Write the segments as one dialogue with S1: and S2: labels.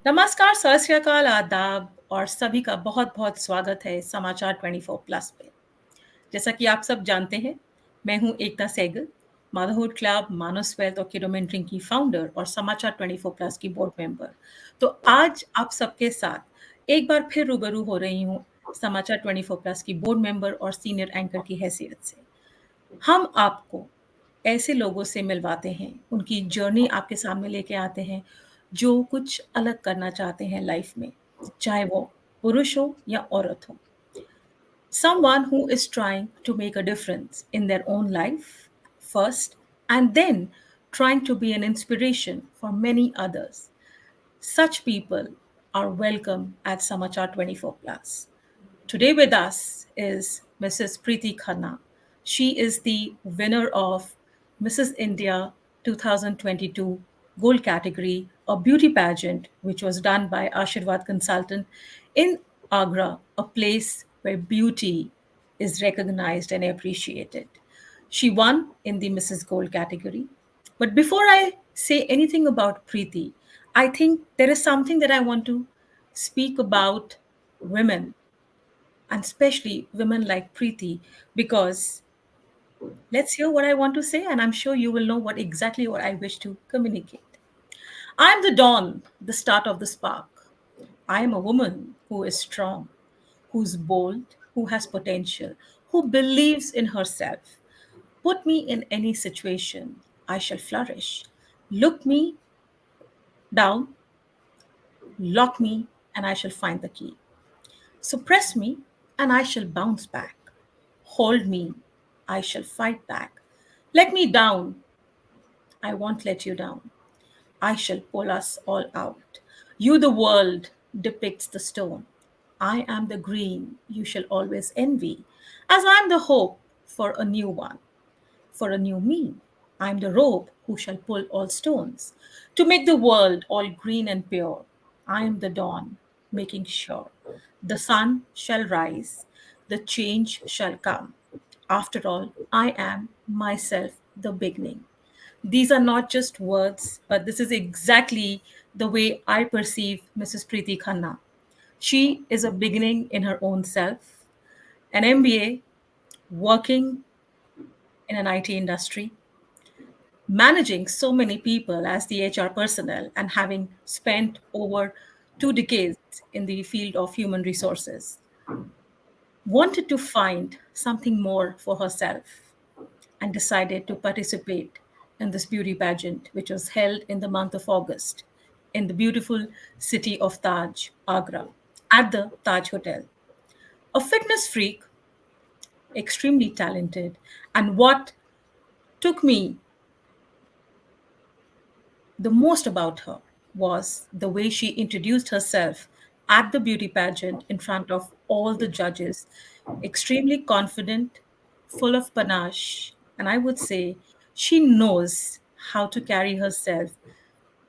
S1: नमस्कार, सत श्री अकाल, आदाब और सभी का बहुत-बहुत स्वागत है समाचार 24 प्लस पे। जैसा कि आप सब जानते हैं, मैं हूं एकता सहगल, मदरहुड क्लब, मानस वेल्थ और किडो मेंटरिंग की फाउंडर और समाचार 24 प्लस की बोर्ड मेंबर। तो आज आप सबके साथ एक बार फिर रूबरू हो रही हूं समाचार 24 प्लस की बोर्ड मेंबर और सीनियर एंकर की हैसियत से। हम आपको ऐसे लोगों से मिलवाते हैं, उनकी जर्नी आपके सामने लेके आते हैं, जो कुछ अलग करना चाहते हैं लाइफ में, चाहे वो पुरुष हो या औरत हो। Someone who is trying to make a difference in their own life first and then trying to be an inspiration for many others. Such people are welcome at Samachar 24 Plus. Today with us is Mrs. Preety Khanna. She is the winner of Mrs. India 2022 Gold Category, a beauty pageant which was done by Ashirwad Consultant in Agra, a place where beauty is recognized and appreciated. She won in the Mrs. Gold category. But before I say anything about Preeti, I think there is something that I want to speak about women, and especially women like Preeti, because let's hear what I want to say, and I'm sure you will know what exactly what I wish to communicate. I'm the dawn, the start of the spark. I am a woman who is strong, who's bold, who has potential, who believes in herself. Put me in any situation, I shall flourish. Look me down, lock me, and I shall find the key. Suppress me, and I shall bounce back. Hold me, I shall fight back. Let me down, I won't let you down. I shall pull us all out. You, the world, depicts the stone. I am the green you shall always envy, as I am the hope for a new one, for a new me. I am the rope who shall pull all stones, to make the world all green and pure. I am the dawn, making sure the sun shall rise, the change shall come. After all, I am myself the beginning. These are not just words, but this is exactly the way I perceive Mrs. Preeti Khanna. She is a beginning in her own self, an MBA, working in an IT industry, managing so many people as the HR personnel, and having spent over 2 decades in the field of human resources, wanted to find something more for herself and decided to participate in this beauty pageant, which was held in the month of August in the beautiful city of Taj, Agra, at the Taj Hotel. A fitness freak, extremely talented, and what took me the most about her was the way she introduced herself at the beauty pageant in front of all the judges, extremely confident, full of panache, and I would say she knows how to carry herself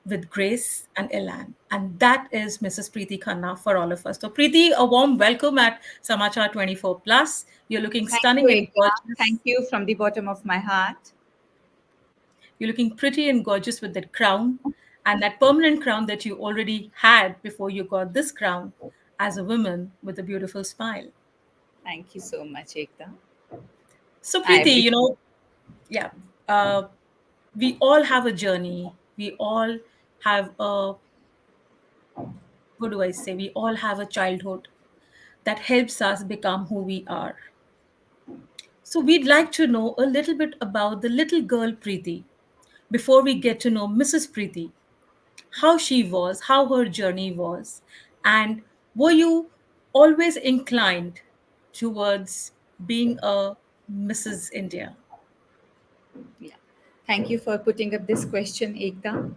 S1: with grace and elan. And that is Mrs. Preeti Khanna for all of us. So, Preeti, a warm welcome at Samachar 24 Plus. You're looking
S2: Thank you,
S1: stunning and
S2: Ekta.
S1: gorgeous.
S2: Thank you from the bottom of my heart.
S1: You're looking pretty and gorgeous with that crown and that permanent crown that you already had before you got this crown as a woman with a beautiful smile.
S2: Thank you so much, Ekta.
S1: So,
S2: I
S1: Preeti,
S2: appreciate.
S1: yeah, uh, we all have a journey. We all have a, what do I say? We all have a childhood that helps us become who we are. So, we'd like to know a little bit about the little girl Preeti before we get to know Mrs. Preeti, how she was, how her journey was, and were you always inclined towards being a Mrs. India?
S2: Yeah. Thank you for putting up this question, Ekta.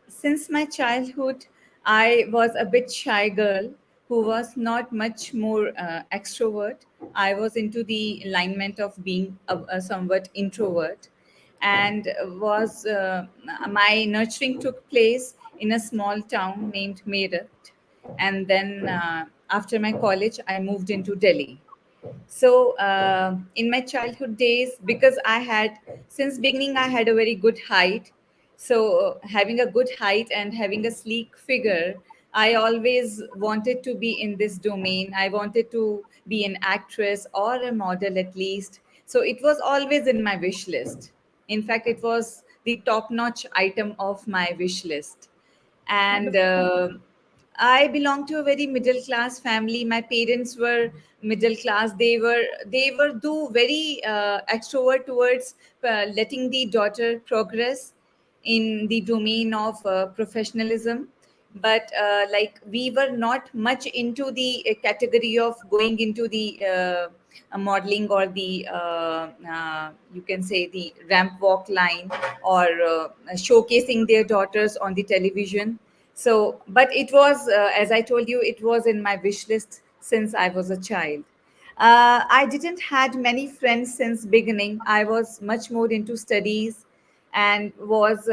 S2: Since my childhood, I was a bit shy girl who was not much more extrovert. I was into the alignment of being a somewhat introvert, and was my nurturing took place in a small town named Meerut, and then after my college, I moved into Delhi. So in my childhood days, because I had since beginning I had a very good height, So having a good height and having a sleek figure, I always wanted to be in this domain. I wanted to be an actress or a model at least. So it was always in my wish list. In fact, it was the top notch item of my wish list. And
S1: Wonderful.
S2: I belong to a very middle class family. My parents were middle class. They were do very extrovert towards letting the daughter progress in the domain of professionalism. But like, we were not much into the category of going into the modeling, or the you can say the ramp walk line, or showcasing their daughters on the television. So but it was, as I told you, it was in my wish list since I was a child. I didn't had many friends since beginning. I was much more into studies, and was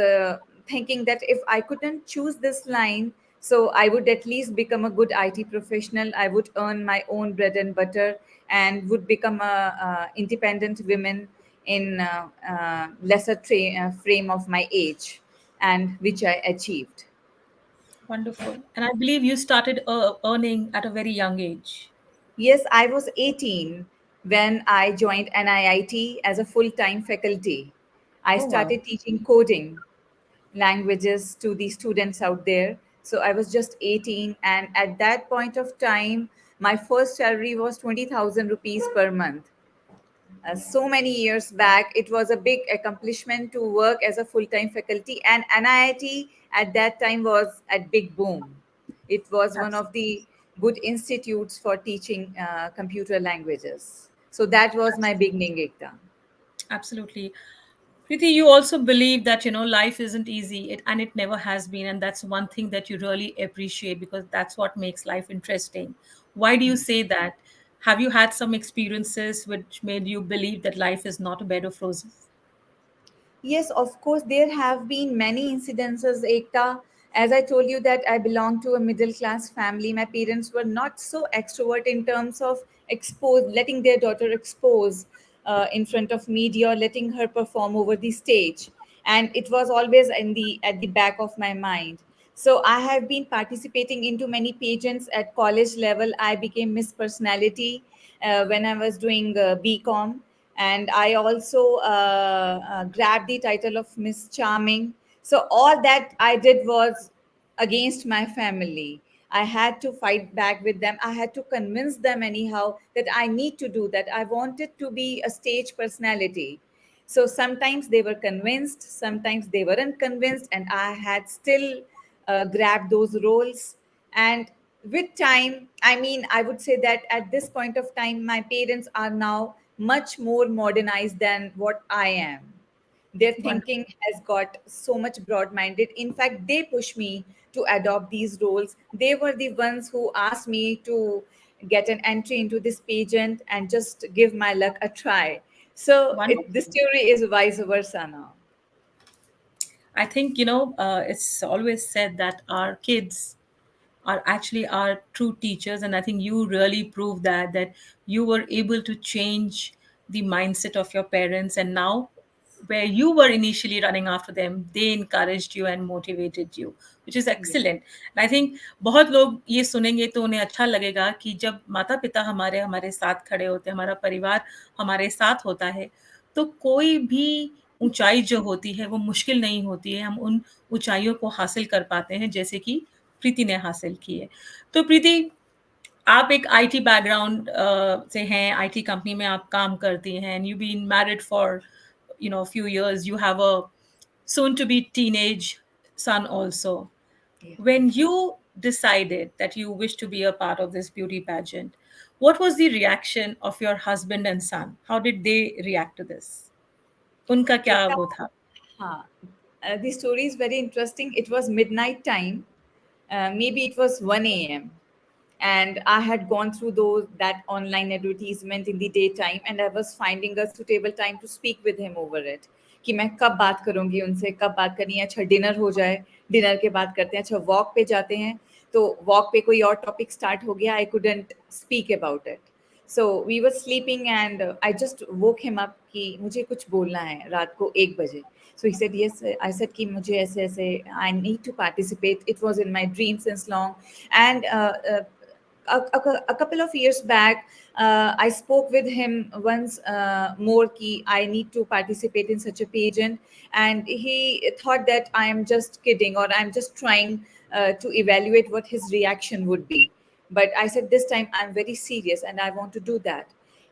S2: thinking that if I couldn't choose this line, so I would at least become a good IT professional. I would earn my own bread and butter, and would become a, independent woman in lesser frame of my age, and which I achieved.
S1: Wonderful. And I believe you started earning at a very young age.
S2: Yes, I was 18 when I joined NIIT as a full time faculty. I
S1: Oh, wow.
S2: started teaching coding languages to the students out there. So I was just 18, and at that point of time, my first salary was 20,000 rupees per month. So many years back, it was a big accomplishment to work as a full-time faculty, and NIT at that time was at big boom. It was one of the good institutes for teaching computer languages. So that was my
S1: Absolutely.
S2: beginning, Ekta.
S1: Absolutely. Preeti, you also believe that, life isn't easy, and it never has been. And that's one thing that you really appreciate because that's what makes life interesting. Why do you say that? Have you had some experiences which made you believe that life is not a bed of roses?
S2: Yes, of course, there have been many incidences, Ekta. As I told you that I belong to a middle class family, my parents were not so extrovert in terms of letting their daughter expose in front of media, or letting her perform over the stage. And it was always at the back of my mind. So I have been participating into many pageants at college level. I became Miss Personality when I was doing BCom, and I also grabbed the title of Miss Charming. So all that I did was against my family. I had to fight back with them. I had to convince them anyhow that I need to do that. I wanted to be a stage personality. So sometimes they were convinced, sometimes they weren't convinced, and I had still grabbed those roles. And with time, I mean, I would say that at this point of time, my parents are now much more modernized than what I am. Their thinking
S1: Wonderful.
S2: has got so much broad minded. In fact, they push me to adopt these roles. They were the ones who asked me to get an entry into this pageant and just give my luck a try. So the
S1: Wonderful.
S2: story is vice versa now.
S1: I think, it's always said that our kids are actually our true teachers, and I think you really proved that you were able to change the mindset of your parents, and now where you were initially running after them, they encouraged you and motivated you, which is
S2: Yeah.
S1: excellent. And I think बहुत लोग ये सुनेंगे तो उन्हें अच्छा लगेगा कि जब माता पिता हमारे हमारे साथ खड़े होते हैं, हमारा परिवार हमारे साथ होता है, तो कोई भी ऊंचाई जो होती है वो मुश्किल नहीं होती है, हम उन ऊंचाइयों को हासिल कर पाते हैं जैसे कि प्रीति ने हासिल की है। तो प्रीति, आप एक आईटी बैकग्राउंड से हैं, आईटी कंपनी में आप काम करती हैं, and you been married for few years. You have a soon to be teenage son also.
S2: Yeah.
S1: When you decided that you wish to be a part of this beauty pageant, what was the reaction of your husband and son? How did they react to this? उनका क्या
S2: Ekta,
S1: वो था?
S2: huh. The story is very interesting. It was midnight time. Maybe it was 1 a.m. And I had gone through that online advertisement in the daytime, and I was finding a suitable time to speak with him over it. कि मैं कब बात करूंगी उनसे, कब बात करनी है, अच्छा डिनर हो जाए, डिनर के बाद करते हैं, अच्छा वॉक पे जाते हैं. तो वॉक पे कोई और टॉपिक स्टार्ट हो गया, I couldn't speak about it. So we were sleeping, and I just woke him up कि मुझे कुछ बोलना है रात को 1 बजे. So he said yes. I said कि मुझे ऐसे ऐसे I need to participate. It was in my dream since long, and a couple of years back, I spoke with him once more कि I need to participate in such a pageant, and he thought that I am just kidding or I'm just trying to evaluate what his reaction would be. But I said this time I'm very serious and I want to do that.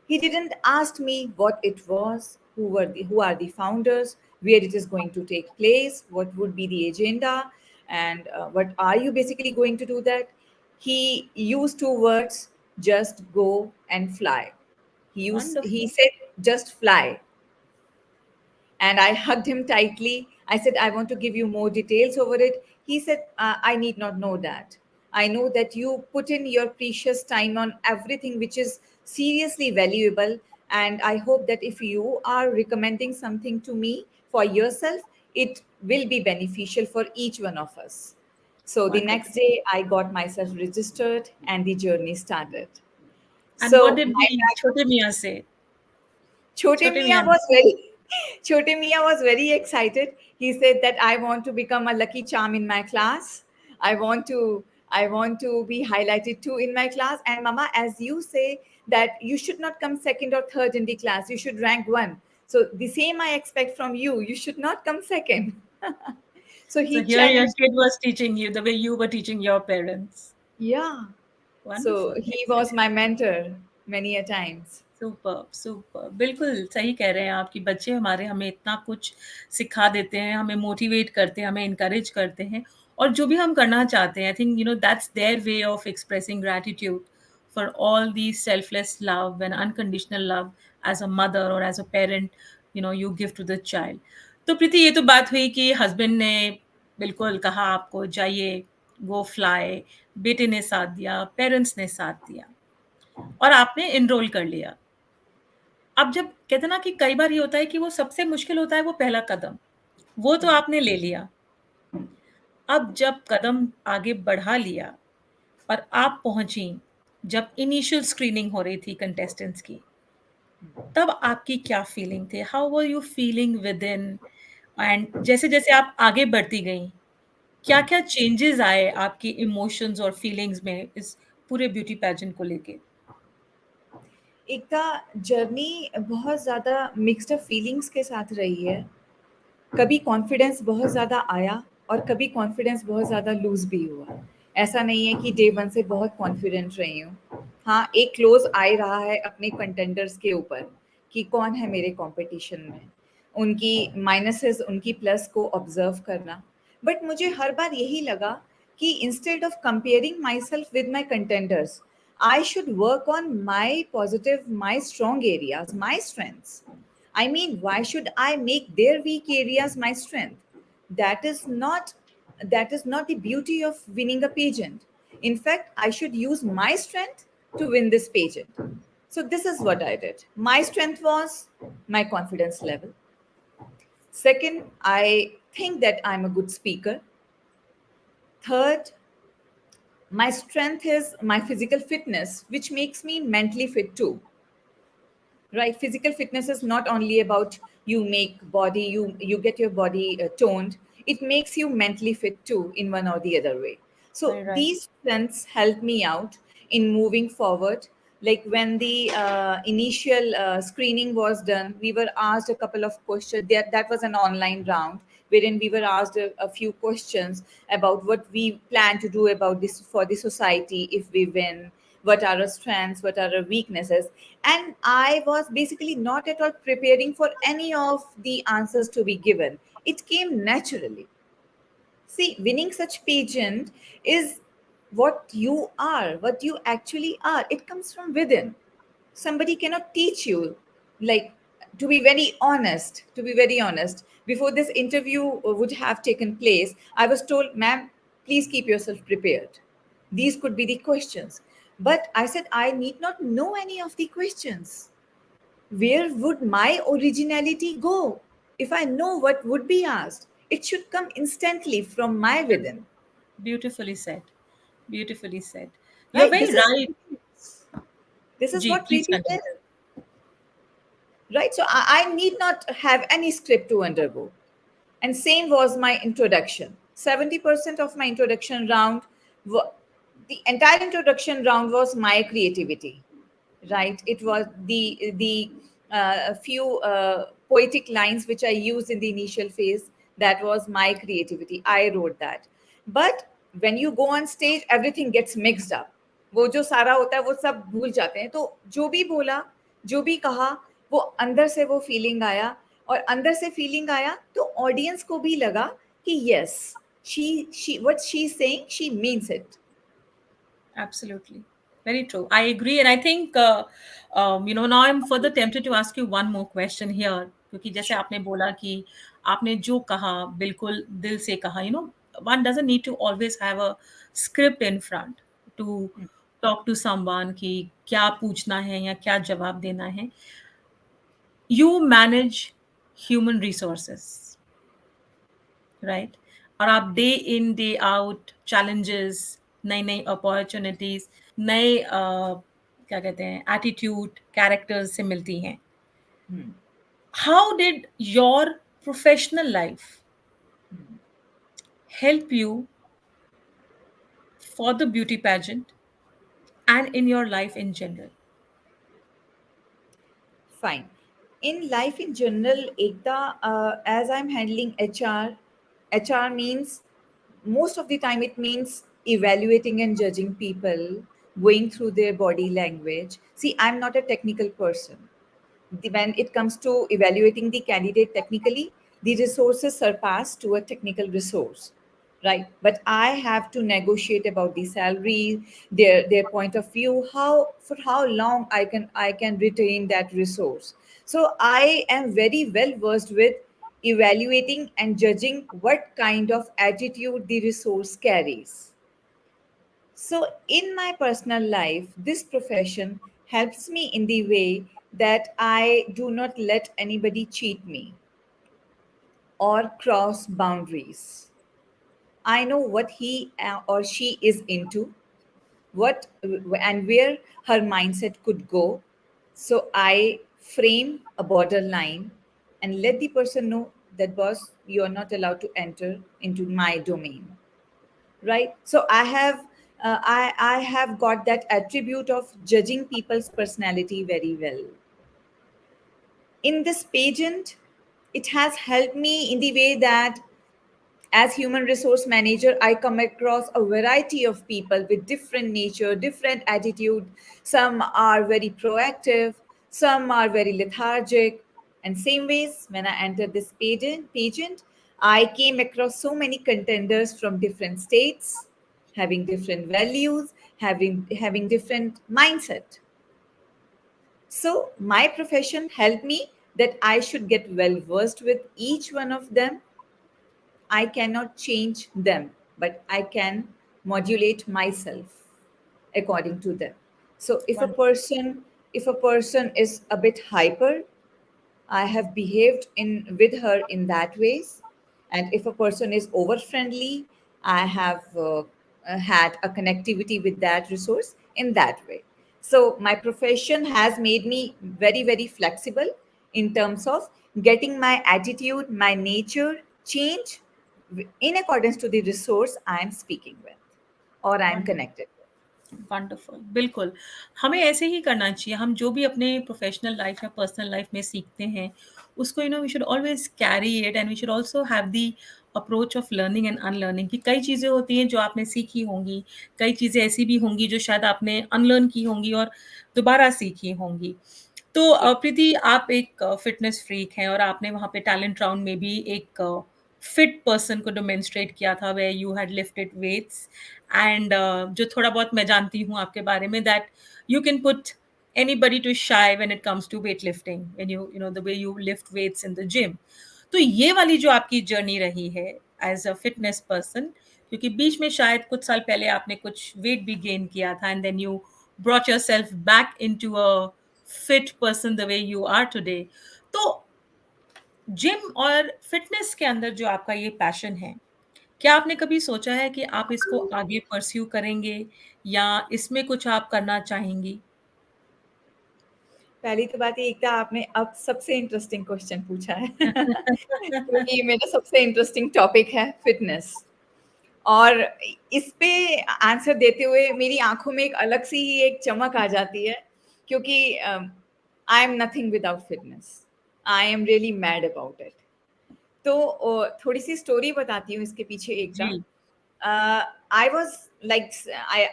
S2: He didn't ask me what it was, who are the founders, where it is going to take place, what would be the agenda, and what are you basically going to do that. He used two words: just go and fly. He
S1: Wonderful.
S2: said just fly, and I hugged him tightly. I said, I want to give you more details over it. He said, I need not know that. I know that you put in your precious time on everything which is seriously valuable. And I hope that if you are recommending something to me for yourself, it will be beneficial for each one of us. So the next
S1: Wonderful.
S2: day, I got myself registered and the journey started.
S1: And what
S2: So
S1: did
S2: my
S1: the Chote Mia say?
S2: Chote
S1: Chote
S2: Mia
S1: Mia.
S2: was very Chote Mia was very excited. He said that I want to become a lucky charm in my class. I want to be highlighted too in my class. And Mama, as you say that you should not come second or third in the class, you should rank one. So the same I expect from you. You should not come second. So
S1: So
S2: he
S1: here your
S2: challenged.
S1: kid was teaching you the way you were teaching your parents.
S2: Yeah. So
S1: Wonderful.
S2: he was
S1: Excellent.
S2: my mentor many a times.
S1: Superb, superb. बिल्कुल सही कह रहे हैं आप कि बच्चे हमारे हमें इतना कुछ सिखा देते हैं, हमें मोटिवेट करते हैं, हमें एनकरेज करते हैं और जो भी हम करना चाहते हैं, I think that's their way of expressing gratitude for all the selfless love and unconditional love as a mother और as a parent you give to the child. तो प्रीति ये तो बात हुई कि हस्बैंड ने बिल्कुल कहा आपको जाइए, गो फ्लाई, बेटे ने साथ दिया, पेरेंट्स ने साथ दिया और आपने एनरोल कर लिया। अब जब कहते हैं ना कि कई बार ये होता है कि वो सबसे मुश्किल होता है वो पहला कदम, वो तो आपने ले लिया। अब जब कदम आगे बढ़ा लिया और आप पहुँची, जब इनिशियल स्क्रीनिंग हो रही थी कंटेस्टेंट्स की, तब आपकी क्या फीलिंग थी? How were you feeling within and जैसे-जैसे आप आगे बढ़ती गईं, क्या-क्या चेंजेस आए आपके इमोशंस और फीलिंग्स में इस पूरे ब्यूटी पेजेंट को लेके?
S2: एकता, जर्नी बहुत ज़्यादा मिक्स्ड अप फीलिंग्स के साथ रही है। कभी कॉन्फिडेंस बहुत ज़्यादा आया और कभी कॉन्फिडेंस बहुत ज़्यादा लूज़ भी हुआ। ऐसा नहीं है कि डे 1 से बहुत कॉन्फिडेंट रही हूँ। हाँ, एक क्लोज़ आई रहा है अपने कंटेंडर्स के ऊपर कि कौन है मेरे कॉम्पिटिशन में। उनकी माइनसेस, उनकी प्लस को ऑब्ज़र्व करना। बट मुझे हर बार यही लगा कि instead of comparing my self with my contenders, I should work on my positive, my strong areas, my strengths. I mean, why should I make their weak areas my strength? That is not that is not the beauty of winning a pageant. In fact, I should use my strength to win this pageant. So this is what I did. My strength was my confidence level. Second, I think that I'm a good speaker. Third, my strength is my physical fitness, which makes me mentally fit too. Right, physical fitness is not only about you make body, you get your body toned. It makes you mentally fit too in one or the other way. So
S1: Right, right.
S2: these strengths help me out in moving forward. Like when the initial screening was done, we were asked a couple of questions. That was an online round wherein we were asked a few questions about what we plan to do about this for the society if we win, what are our strengths, what are our weaknesses. And I was basically not at all preparing for any of the answers to be given. It came naturally. See, winning such pageant is what you are, what you actually are. It comes from within. Somebody cannot teach you. Like, to be very honest, before this interview would have taken place, I was told, ma'am, please keep yourself prepared. These could be the questions. But I said, I need not know any of the questions. Where would my originality go? If I know what would be asked, it should come instantly from my within.
S1: Beautifully said. Beautifully said. You're
S2: Right?
S1: very
S2: This is
S1: right.
S2: This is
S1: जी,
S2: what
S1: please
S2: Preeti said,
S1: continue.
S2: right? So I need not have any script to undergo. And same was my introduction. 70% of my introduction round, the entire introduction round was my creativity, right? It was the few poetic lines which I used in the initial phase. That was my creativity. I wrote that. But when you go on stage, everything gets mixed up. वो जो सारा होता है वो सब भूल जाते हैं, तो जो भी बोला, जो भी कहा, वो अंदर से वो फीलिंग आया, और अंदर से फीलिंग आया तो ऑडियंस को भी लगा कि yes, she what she is saying, she means it.
S1: Absolutely. Very true. I agree. And I think, now I'm further tempted to ask you one more question here. क्योंकि जैसे आपने बोला कि आपने जो कहा बिल्कुल दिल से कहा, one doesn't need to always have a script in front to talk to someone कि क्या पूछना है या क्या जवाब देना है. You manage human resources, right? और आप day in day out challenges, नई नई अपॉर्चुनिटीज, नए क्या कहते हैं एटीट्यूड कैरेक्टर्स से मिलती हैं. How did your professional life help you for the beauty pageant and in your life in general?
S2: Fine. In life in general, Ekta, as I'm handling HR means, most of the time it means evaluating and judging people, going through their body language. See, I'm not a technical person. When it comes to evaluating the candidate technically, the resources surpass to a technical resource, right? But I have to negotiate about the salary, their point of view, how, for how long I can retain that resource. So I am very well versed with evaluating and judging what kind of attitude the resource carries. So, in my personal life, this profession helps me in the way that I do not let anybody cheat me or cross boundaries. I know what he or she is into, what and where her mindset could go. So, I frame a borderline and let the person know that, boss, you're not allowed to enter into my domain, right? So I have got that attribute of judging people's personality very well. In this pageant, it has helped me in the way that as human resource manager, I come across a variety of people with different nature, different attitude. Some are very proactive, some are very lethargic. And same ways, when I entered this pageant, I came across so many contenders from different states, having different values, having different mindset. So my profession helped me that I should get well versed with each one of them. I cannot change them, but I can modulate myself according to them. So if a person is a bit hyper, I have behaved in with her in that ways, and if a person is over friendly, I have had a connectivity with that resource in that way. So my profession has made me very very flexible in terms of getting my attitude, my nature change in accordance to the resource I am speaking with or I am connected with.
S1: Wonderful, बिल्कुल। हमें ऐसे ही करना चाहिए। हम जो भी अपने professional life या पर्सनल लाइफ़ में सीखते हैं, उसको we should always carry it and we should also have the approach of learning and unlearning कि कई चीज़ें होती हैं जो आपने सीखी होंगी, कई चीज़ें ऐसी भी होंगी जो शायद आपने अनलर्न की होंगी और दोबारा सीखी होंगी। तो
S2: True.
S1: प्रीति, आप एक फ़िटनेस फ्रीक हैं और आपने वहाँ पे टैलेंट राउंड में भी एक फिट पर्सन को डेमोंस्ट्रेट किया था where you had lifted weights and जो थोड़ा बहुत मैं जानती हूँ आपके बारे में that you can put anybody to shy when it comes to weightlifting when the way you lift weights in the gym. तो ये वाली जो आपकी जर्नी रही है एज अ फिटनेस पर्सन, क्योंकि बीच में शायद कुछ साल पहले आपने कुछ वेट भी गेन किया था and then you brought yourself back into a fit person the way you are today. तो जिम और फिटनेस के अंदर जो आपका ये पैशन है, क्या आपने कभी सोचा है कि आप इसको आगे परस्यू करेंगे या इसमें कुछ आप करना चाहेंगी?
S2: पहली तो बात ये एक था, आपने अब सबसे इंटरेस्टिंग क्वेश्चन पूछा है क्योंकि ये मेरा सबसे इंटरेस्टिंग टॉपिक है, फिटनेस। और इस पे आंसर देते हुए मेरी आंखों में एक अलग सी ही एक चमक आ जाती है, क्योंकि I am nothing without fitness, I am really mad about it. तो थोड़ी सी स्टोरी बताती हूँ इसके पीछे एकदम।
S1: जी।
S2: I was like,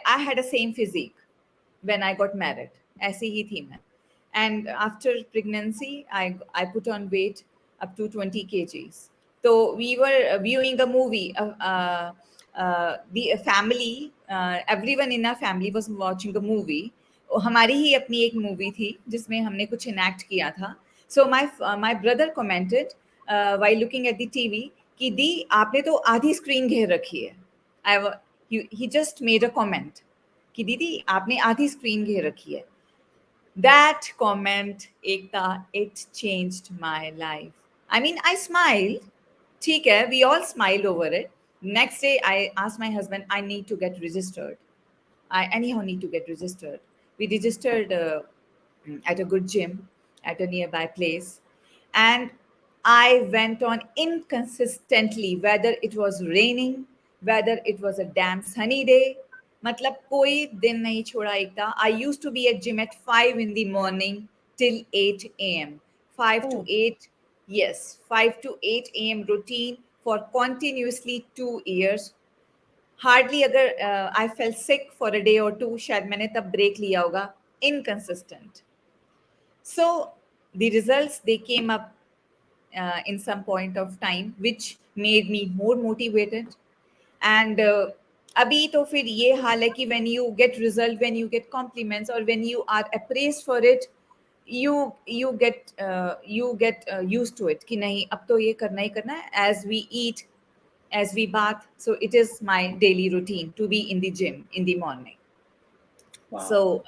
S2: I had a same physique when I got married. ऐसी ही थी मैं. And after pregnancy, I put on weight up to 20 kgs. So we were viewing a movie. The family, everyone in our family was watching a movie. हमारी ही अपनी एक movie थी जिसमें हमने कुछ इनैक्ट किया था. So my brother commented while looking at the TV कि दी आपने तो आधी स्क्रीन घेर रखी है. He just made a comment कि दीदी आपने आधी स्क्रीन घेर रखी है. That comment, Ekta, it changed my life. I mean, I smiled. ठीक है, we all smiled over it. Next day, I asked my husband, I need to get registered. I anyhow need to get registered. We registered at a good gym at a nearby place. And I went on inconsistently, whether it was raining, whether it was a damn sunny day. मतलब कोई दिन नहीं छोड़ा एक था. I used to be at gym at 5 in the morning till 8 a.m. 5 to
S1: oh!
S2: 8, yes, 5 to 8 a.m. routine for continuously 2 years. Hardly अगर I fell sick for a day और two, शायद मैंने तब ब्रेक लिया होगा. Inconsistent. So the results they came up in some point of time which made me more motivated. And अभी तो फिर ये हाल है कि when you get result, when you get compliments, or when you are appraised for it, you get used to it कि नहीं अब तो ये करना ही करना है. As we eat, as we bath, so it is my daily routine to be in the gym in the morning.
S1: Wow!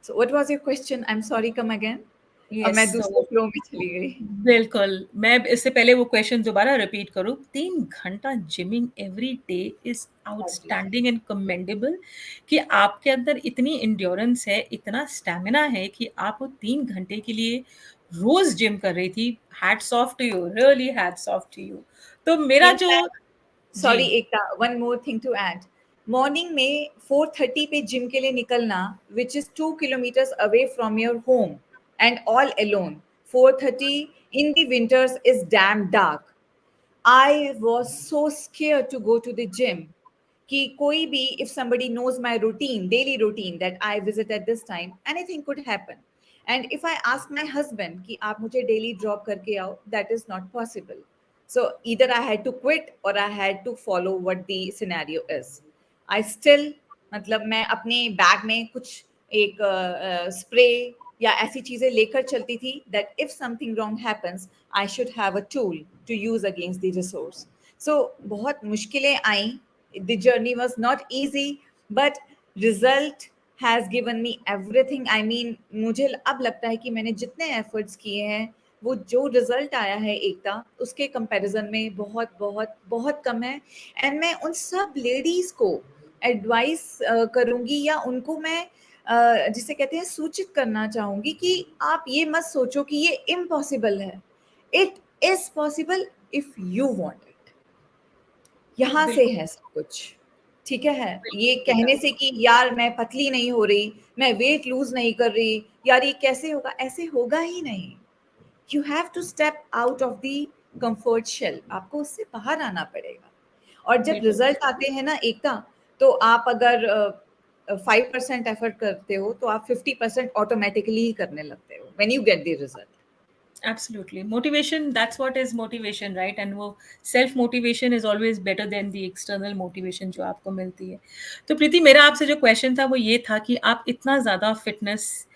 S2: So what was your question? I'm sorry, come again. अब
S1: yes,
S2: मैं दूसरे
S1: so
S2: flow में चली गई.
S1: बिल्कुल, मैं इससे पहले वो क्वेश्चन दोबारा रिपीट करूँ, 3 घंटा gymming every day is outstanding and commendable कि आपके अंदर इतनी एंड्योरेंस है, इतना स्टैमिना है कि आप वो 3 घंटे के लिए रोज़ जिम कर रही थी। Hats off to you, really hats off to you. तो मेरा
S2: In
S1: जो
S2: fact,
S1: जी,
S2: sorry Ekta, one more thing to add. Morning में 4:30 पे जिम के लिए निकलना, which is 2 kilometres away from your home, and all alone. 4:30 in the winters is damn dark. I was so scared to go to the gym कि कोई भी, if somebody knows my routine, daily routine, that I visit at this time, anything could happen. And if I ask my husband कि आप मुझे daily drop करके आओ, that is not possible. So either I had to quit or I had to follow what the scenario is. I still, मतलब मैं अपने bag में कुछ एक स्प्रे या ऐसी चीजें लेकर चलती थी, that if something wrong happens, I should have a tool to use against the resource. So बहुत मुश्किलें आई. The journey was not easy, but result has given me everything. I mean, मुझे अब लगता है कि मैंने जितने efforts किए हैं, वो जो रिजल्ट आया है एकता, उसके कंपैरिजन में बहुत बहुत बहुत कम है. एंड मैं उन सब लेडीज को एडवाइस करूंगी, या उनको मैं जिसे कहते हैं सूचित करना चाहूंगी कि आप ये मत सोचो कि ये इम्पॉसिबल है. It is possible if you want it. यहाँ से
S1: बिल्कुल,
S2: है सब कुछ. ठीक है, ये
S1: बिल्कुल बेटा।
S2: कहने से कि यार मैं पतली नहीं हो रही, मैं वेट लूज नहीं कर रही, यार ये कैसे होगा, ऐसे होगा ही नहीं. You have to step out of the comfort shell. आपको उससे बाहर आना पड़ेगा. और जब
S1: बिल्कुल,
S2: रिजल्ट आते हैं ना एकता, तो आप अगर 5% एफर्ट करते हो, तो आप 50% ऑटोमेटिकली ही करने लगते हो when you get the result.
S1: Absolutely motivation, that's what is motivation, right? And वो self motivation is always better than the external motivation जो आपको मिलती है। तो प्रीति, मेरा आपसे जो क्वेश्चन था वो ये था कि आप इतना ज़्यादा फिटनेस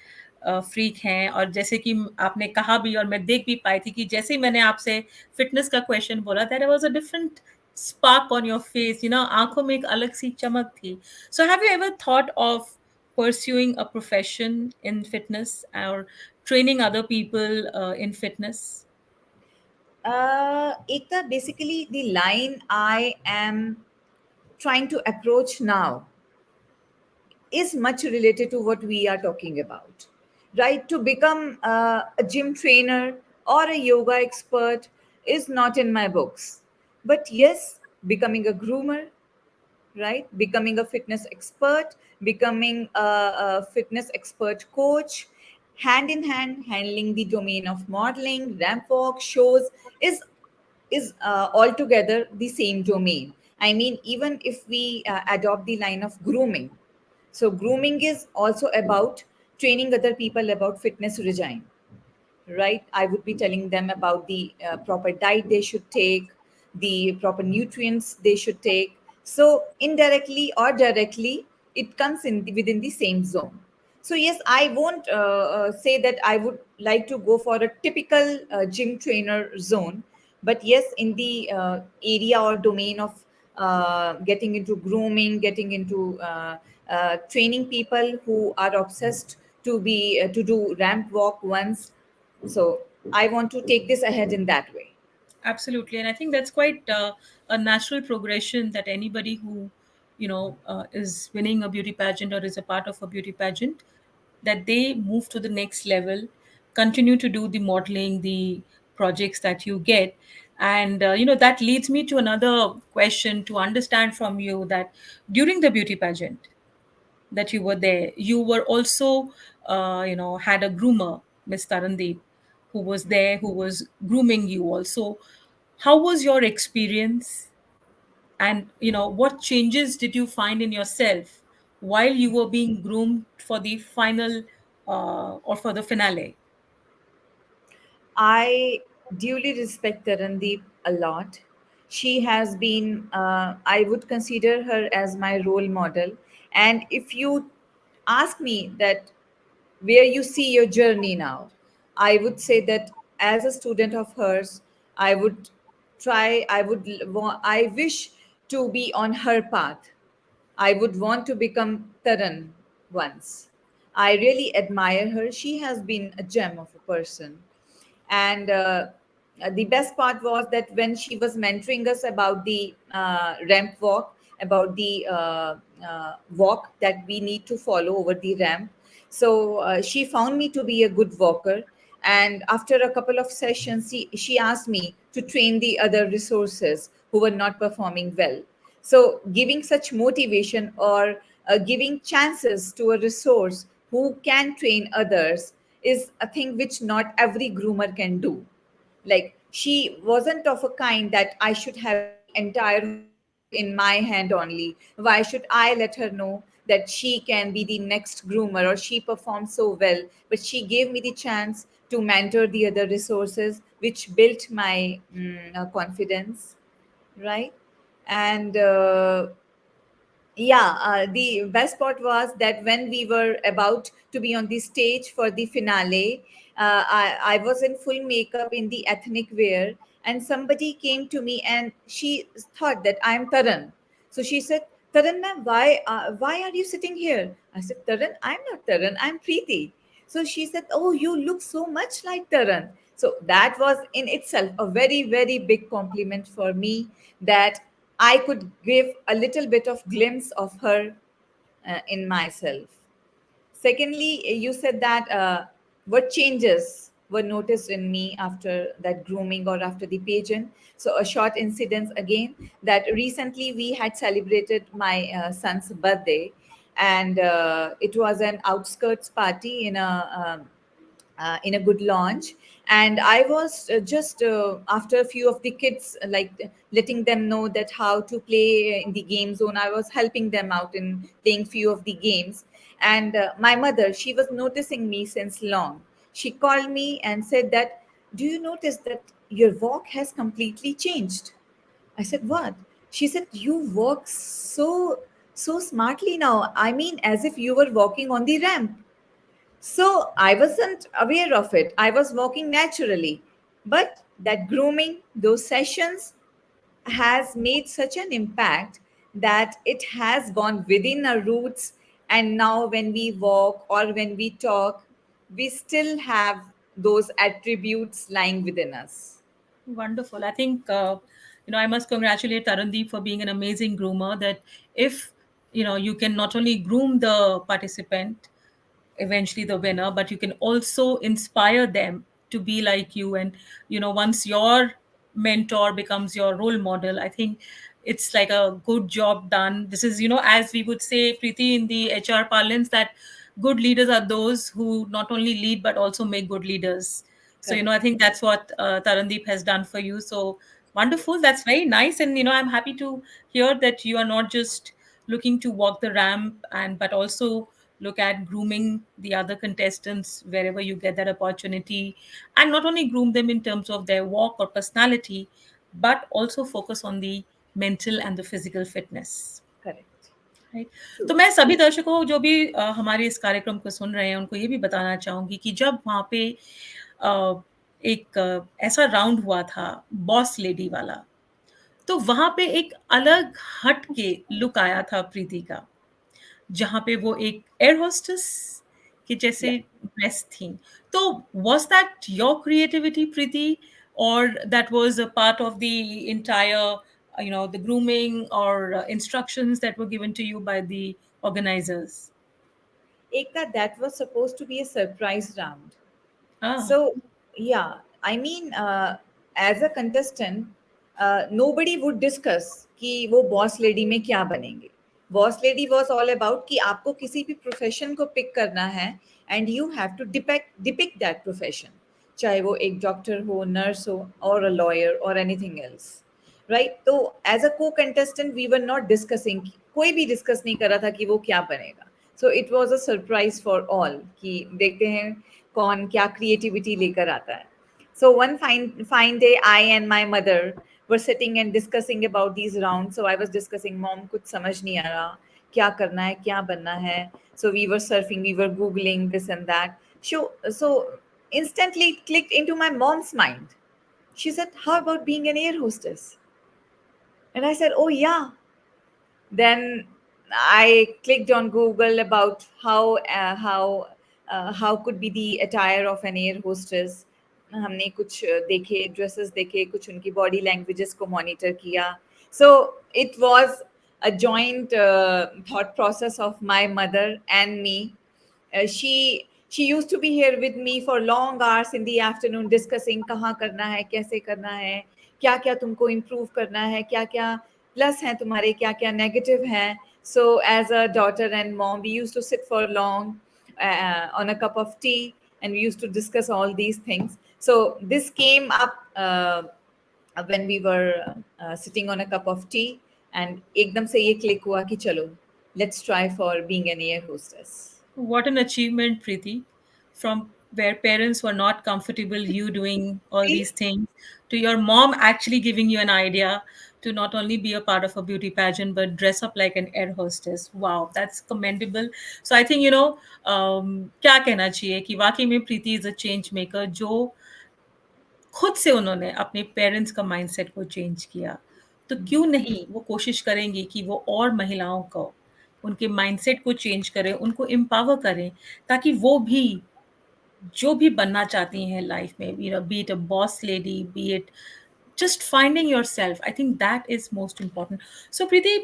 S1: फ्रीक हैं, और जैसे कि आपने कहा भी और मैं देख भी पाई थी कि जैसे ही मैंने आपसे फिटनेस का क्वेश्चन बोला, there was a different spark on your face, आंखों में एक अलग सी चमक थी। So have you ever thought of pursuing a profession in fitness or training other people in fitness?
S2: Ekta, basically the line I am trying to approach now is much related to what we are talking about. right? To become a gym trainer or a yoga expert is not in my books. But yes, becoming a groomer, right? Becoming a fitness expert, becoming a fitness expert coach, hand in hand, handling the domain of modeling, ramp walk, shows is altogether the same domain. I mean, even if we adopt the line of grooming, so grooming is also about training other people about fitness regime, right? I would be telling them about the proper diet they should take, the proper nutrients they should take. So indirectly or directly, it comes in within the same zone. So yes, I won't say that I would like to go for a typical gym trainer zone, but yes, in the area or domain of getting into grooming, getting into training people who are obsessed to do ramp walk once, so I want to take this ahead in that way.
S1: Absolutely, and I think that's quite a natural progression that anybody who, is winning a beauty pageant or is a part of a beauty pageant, that they move to the next level, continue to do the modeling, the projects that you get, and that leads me to another question to understand from you that during the beauty pageant that you were there, you were also, had a groomer, Miss Tarandeep, who was there, who was grooming you also. How was your experience? And, what changes did you find in yourself while you were being groomed for the final or for the finale?
S2: I duly respect Tarandeep a lot. She has been, I would consider her as my role model. And if you ask me that where you see your journey now, I would say that as a student of hers, I would I wish to be on her path. I would want to become Taran once. I really admire her. She has been a gem of a person. And the best part was that when she was mentoring us about the ramp walk, about the walk that we need to follow over the ramp. So she found me to be a good walker. And after a couple of sessions, she asked me to train the other resources who were not performing well. So, giving such motivation or giving chances to a resource who can train others is a thing which not every groomer can do. Like, she wasn't of a kind that I should have the entire whole world in my hand only. Why should I let her know that she can be the next groomer or she performs so well? But she gave me the chance to mentor the other resources, which built my confidence, right? And yeah, the best part was that when we were about to be on the stage for the finale, I was in full makeup in the ethnic wear, and somebody came to me and she thought that I am Taran. So she said, Taran ma'am, why are you sitting here? I said, Taran, I'm not Taran, I'm Preety. So she said, oh, you look so much like Taran. So that was in itself a very, very big compliment for me, that I could give a little bit of glimpse of her in myself. Secondly, you said that what changes were noticed in me after that grooming or after the pageant. So, a short incident again, that recently we had celebrated my son's birthday, and it was an outskirts party in a good launch. And I was just after a few of the kids, like letting them know that how to play in the game zone. I was helping them out in playing few of the games. And my mother, she was noticing me since long. She called me and said that, do you notice that your walk has completely changed? I said, what? She said, you walk so smartly now. I mean, as if you were walking on the ramp. So I wasn't aware of it. I was walking naturally. But that grooming, those sessions, has made such an impact that it has gone within our roots. And now, when we walk or when we talk, we still have those attributes lying within us.
S1: Wonderful. I think, I must congratulate Tarandeep for being an amazing groomer. That if, you can not only groom the participant, eventually the winner, but you can also inspire them to be like you. And once your mentor becomes your role model, I think it's like a good job done. This is, as we would say, Preeti, in the HR parlance, that good leaders are those who not only lead but also make good leaders. So
S2: Correct.
S1: I think that's what Tarandeep has done for you. So wonderful, that's very nice. And I'm happy to hear that you are not just looking to walk the ramp, and but also look at grooming the other contestants wherever you get that opportunity, and not only groom them in terms of their walk or personality, but also focus on the mental and the physical fitness.
S2: Correct.
S1: Right. तो
S2: True.
S1: मैं सभी दर्शकों को जो भी हमारे इस कार्यक्रम को सुन रहे हैं उनको ये भी बताना चाहूँगी कि जब वहाँ पे एक ऐसा राउंड हुआ था बॉस लेडी वाला, तो वहाँ पे एक अलग हट के लुक आया था प्रीति का, जहाँ पे वो एक एयर होस्टेस की जैसे
S2: Yeah.
S1: ड्रेस थी। तो वाज़ दैट योर क्रिएटिविटी प्रीति, और that was a part of the entire the grooming or instructions that were given to you by the organizers?
S2: Ekta, that was supposed to be a surprise round.
S1: Ah,
S2: So, yeah, I mean, as a contestant, nobody would discuss कि वो boss lady में क्या बनेंगे. Boss lady was all about कि आपको किसी भी profession को पिक करना है and you have to depict that profession, चाहे वो एक डॉक्टर हो, नर्स हो, or a lawyer or anything else, right. तो as a co-contestant we were not discussing, कोई भी डिस्कस नहीं कर रहा था कि वो क्या बनेगा. So it was a surprise for all कि देखते हैं कौन क्या क्रिएटिविटी लेकर आता है. So one fine day, I and my mother were sitting and discussing about these rounds. So I was discussing, mom, कुछ समझ नहीं आ रहा, क्या करना है, क्या बनना है. So we were surfing, we were googling this and that. So instantly it clicked into my mom's mind. She said, "How about being an air hostess?" And I said, "Oh yeah." Then I clicked on Google about how could be the attire of an air hostess. हमने कुछ देखे, dresses देखे, कुछ उनकी body languages को monitor किया. So it was a joint thought process of my mother and me. She used to be here with me for long hours in the afternoon discussing कहाँ करना है, कैसे करना है, क्या क्या तुमको improve करना है, क्या क्या प्लस हैं तुम्हारे, क्या क्या नेगेटिव हैं. So as a daughter and mom, we used to sit for long on a cup of tea and we used to discuss all these things. So this came up when we were sitting on a cup of tea and एकदम से ये click हुआ कि चलो, let's try for being an air hostess.
S1: what an achievement, Preeti. From where parents were not comfortable you doing all
S2: See?
S1: these things, to your mom actually giving you an idea to not only be a part of a beauty pageant but dress up like an air hostess. Wow, that's commendable. So I think क्या कहना चाहिए कि वाकई में प्रीति is a change maker, जो खुद से उन्होंने अपने पेरेंट्स का माइंडसेट को चेंज किया। तो क्यों नहीं वो कोशिश करेंगी कि वो और महिलाओं को उनके माइंडसेट को चेंज करें, उनको एम्पावर करें, ताकि वो भी जो भी बनना चाहती हैं लाइफ में, be it a boss lady, be it just finding yourself, I think that is most important. So Preeti,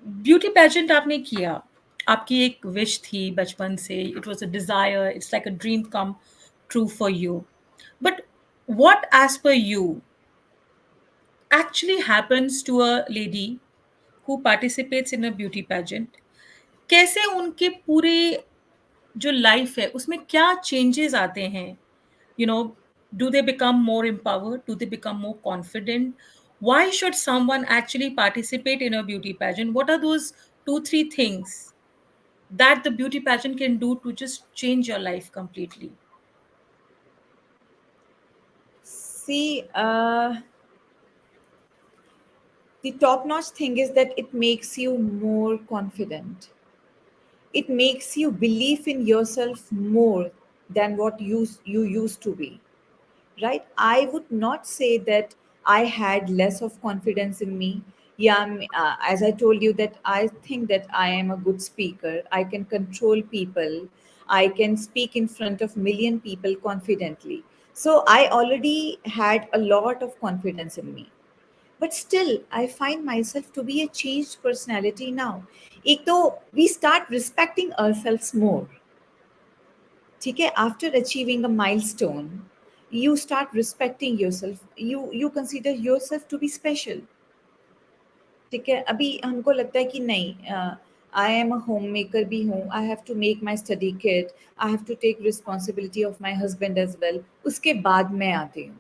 S1: beauty pageant आपने किया, आपकी एक विश थी बचपन से, it was a desire, it's like a dream come true for you, but what as per you actually happens to a lady who participates in a beauty pageant? कैसे उनके पूरे जो लाइफ है उसमें क्या चेंजेस आते हैं? you know do they become more empowered, do they become more confident? Why should someone actually participate in a beauty pageant? What are those 2 3 things that the beauty pageant can do to just change your life completely?
S2: See, the top notch thing is that it makes you more confident. It makes you believe in yourself more than what you used to be, right? I would not say that I had less of confidence in me. Yeah, as I told you that I think that I am a good speaker, I can control people, I can speak in front of million people confidently. So I already had a lot of confidence in me. but still I find myself to be a changed personality now. एक तो we start respecting ourselves more. ठीक है, after achieving a milestone you start respecting yourself, you consider yourself to be special. ठीक है, अभी हमको लगता है कि नहीं, I am a home maker भी हूँ, I have to make my study kit, I have to take responsibility of my husband as well, उसके बाद मैं आती हूँ।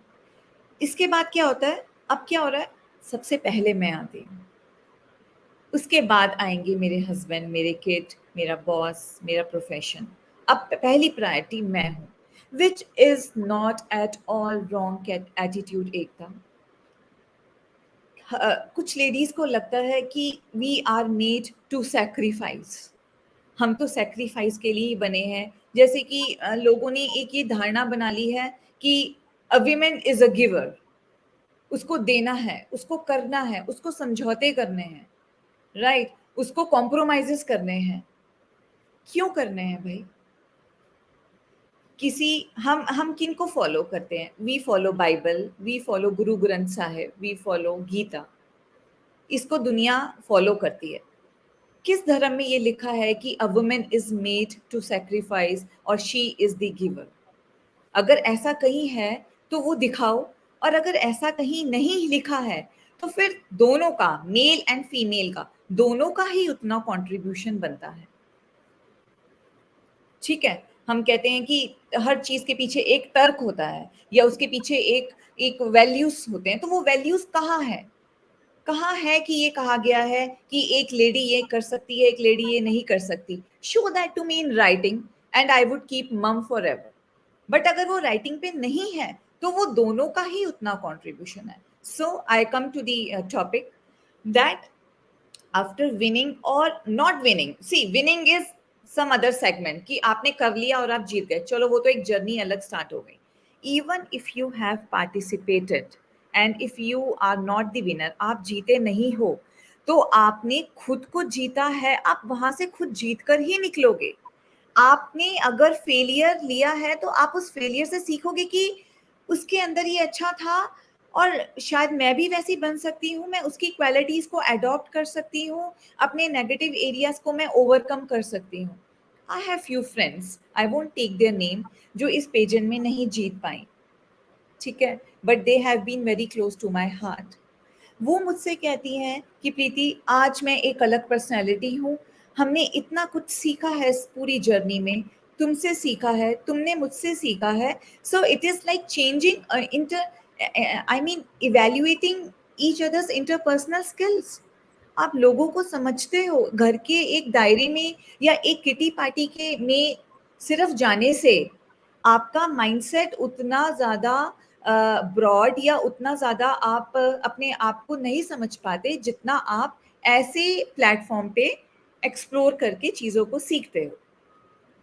S2: इसके बाद क्या होता है, अब क्या हो रहा है, सबसे पहले मैं आती हूँ, उसके बाद आएंगे मेरे हस्बैंड, मेरे किड, मेरा बॉस, मेरा प्रोफेशन। अब पहली प्रायोरिटी मैं हूँ, which is not at all wrong attitude Ekta. कुछ लेडीज को लगता है कि we are made to sacrifice, हम तो सैक्रिफाइस के लिए ही बने हैं। जैसे कि लोगों ने एक ये धारणा बना ली है कि अ वीमेन इज अ गिवर, उसको देना है, उसको करना है, उसको समझौते करने हैं, राइट, उसको कॉम्प्रोमाइजेस करने हैं। क्यों करने हैं भाई? किसी हम किन को फॉलो करते हैं? We follow Bible, we follow Guru Granth Sahib, we follow Gita, इसको दुनिया फॉलो करती है। किस धर्म में ये लिखा है कि a woman is made to sacrifice और शी इज द गिवर? अगर ऐसा कहीं है तो वो दिखाओ, और अगर ऐसा कहीं नहीं लिखा है तो फिर दोनों का, मेल एंड फीमेल का, दोनों का ही उतना कंट्रीब्यूशन बनता है। ठीक है, हम कहते हैं कि हर चीज के पीछे एक तर्क होता है या उसके पीछे एक एक वैल्यूज होते हैं, तो वो वैल्यूज कहाँ है? कहाँ है कि ये कहा गया है कि एक लेडी ये कर सकती है, एक लेडी ये नहीं कर सकती? Show that to me in writing and I would keep mum for ever. But अगर वो राइटिंग पे नहीं है तो वो दोनों का ही उतना कॉन्ट्रीब्यूशन है। So I come to the topic that after winning और not winning, see winning is some other segment कि आपने कर लिया और आप जीत गए, चलो वो तो एक जर्नी अलग स्टार्ट हो गई। Even if you have participated and if you are not the winner, आप जीते नहीं हो, तो आपने खुद को जीता है, आप वहां से खुद जीत कर ही निकलोगे। आपने अगर फेलियर लिया है तो आप उस फेलियर से सीखोगे कि उसके अंदर ये अच्छा था और शायद मैं भी वैसी बन सकती हूँ, मैं उसकी क्वालिटीज को अडॉप्ट कर सकती हूँ, अपने नेगेटिव एरियाज को मैं ओवरकम कर सकती हूँ। I have few friends, I won't take their name, जो इस पेजेंट में नहीं जीत पाई, ठीक है, but they have been very close to my heart. वो मुझसे कहती हैं कि प्रीति आज मैं एक अलग पर्सनैलिटी हूँ, हमने इतना कुछ सीखा है इस पूरी जर्नी में, तुमसे सीखा है, तुमने मुझसे सीखा है। So it is like changing inter, I mean evaluating each others interpersonal skills. आप लोगों को समझते हो, घर के एक दायरे में या एक किटी पार्टी के में सिर्फ जाने से आपका माइंडसेट उतना ज़्यादा ब्रॉड या उतना ज़्यादा आप अपने आप को नहीं समझ पाते जितना आप ऐसे प्लेटफॉर्म पे एक्सप्लोर करके चीज़ों को सीखते हो।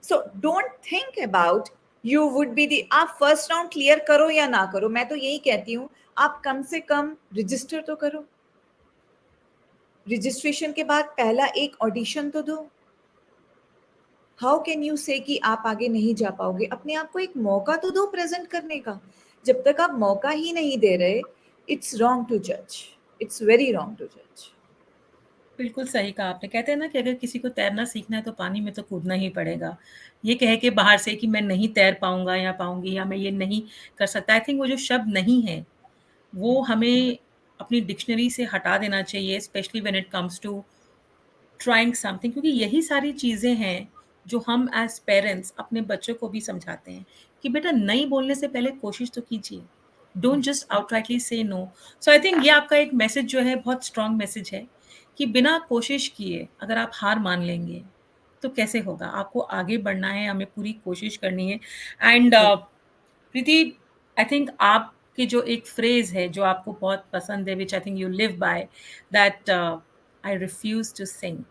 S2: So don't think about you would be the, आप फर्स्ट राउंड क्लियर करो या ना करो, मैं तो यही कहती हूँ आप कम से कम रजिस्टर तो करो, रजिस्ट्रेशन के बाद पहला एक ऑडिशन तो दो। हाउ कैन यू से कि आप आगे नहीं जा पाओगे? अपने आप को एक मौका तो दो प्रेजेंट करने का। जब तक आप मौका ही नहीं दे रहे, इट्स रॉन्ग टू जज, इट्स वेरी रॉन्ग टू जज।
S1: बिल्कुल सही कहा आपने। कहते हैं ना कि अगर किसी को तैरना सीखना है तो पानी में तो कूदना ही पड़ेगा। ये कह के बाहर से कि मैं नहीं तैर पाऊँगा या पाऊँगी या मैं ये नहीं कर सकता, आई थिंक वो जो शब्द नहीं है, वो हमें अपनी डिक्शनरी से हटा देना चाहिए, specially when it comes to trying something, क्योंकि यही सारी चीज़ें हैं जो हम एज़ पेरेंट्स अपने बच्चों को भी समझाते हैं कि बेटा नहीं बोलने से पहले कोशिश तो कीजिए। डोंट जस्ट आउटराइटली से नो। सो आई थिंक ये आपका एक मैसेज जो है बहुत स्ट्रॉन्ग मैसेज है कि बिना कोशिश किए अगर आप हार मान लेंगे, तो कैसे होगा? आपको आगे बढ़ना है, हमें पूरी कोशिश करनी है। एंड प्रीति, आई थिंक आपकी जो एक फ्रेज़ है जो आपको बहुत पसंद है, which I think you live by, that I refuse to sink,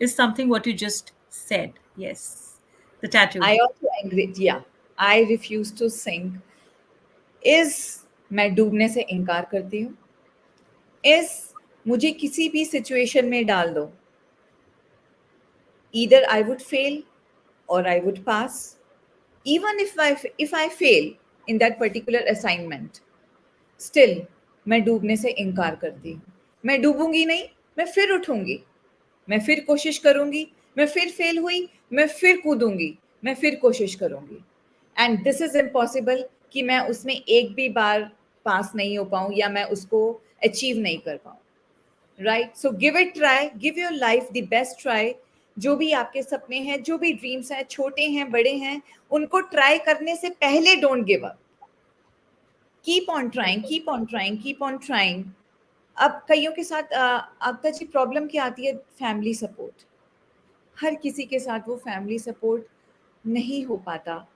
S1: is something what you just said. Yes, the tattoo.
S2: I also agree, या I refuse to sink is, मैं डूबने से इनकार करती हूँ, इज मुझे किसी भी सिचुएशन में डाल दो, either I would fail or I would pass. Even if I fail in that particular assignment, still मैं डूबने से इनकार करती हूँ। मैं डूबूंगी नहीं, मैं फिर उठूंगी, मैं फिर कोशिश करूंगी, मैं फिर फेल हुई, मैं फिर कूदूंगी, मैं फिर कोशिश करूंगी। एंड दिस इज इम्पॉसिबल कि मैं उसमें एक भी बार पास नहीं हो पाऊं या मैं उसको अचीव नहीं कर पाऊं। Right, so give it try, give your life the best try. जो भी आपके सपने हैं, जो भी ड्रीम्स हैं, छोटे हैं बड़े हैं, उनको ट्राई करने से पहले don't give up. Keep on trying, keep on trying, keep on trying. अब कईयों के साथ आपका जी प्रॉब्लम क्या आती है? Family support. हर किसी के साथ वो फैमिली सपोर्ट नहीं हो पाता।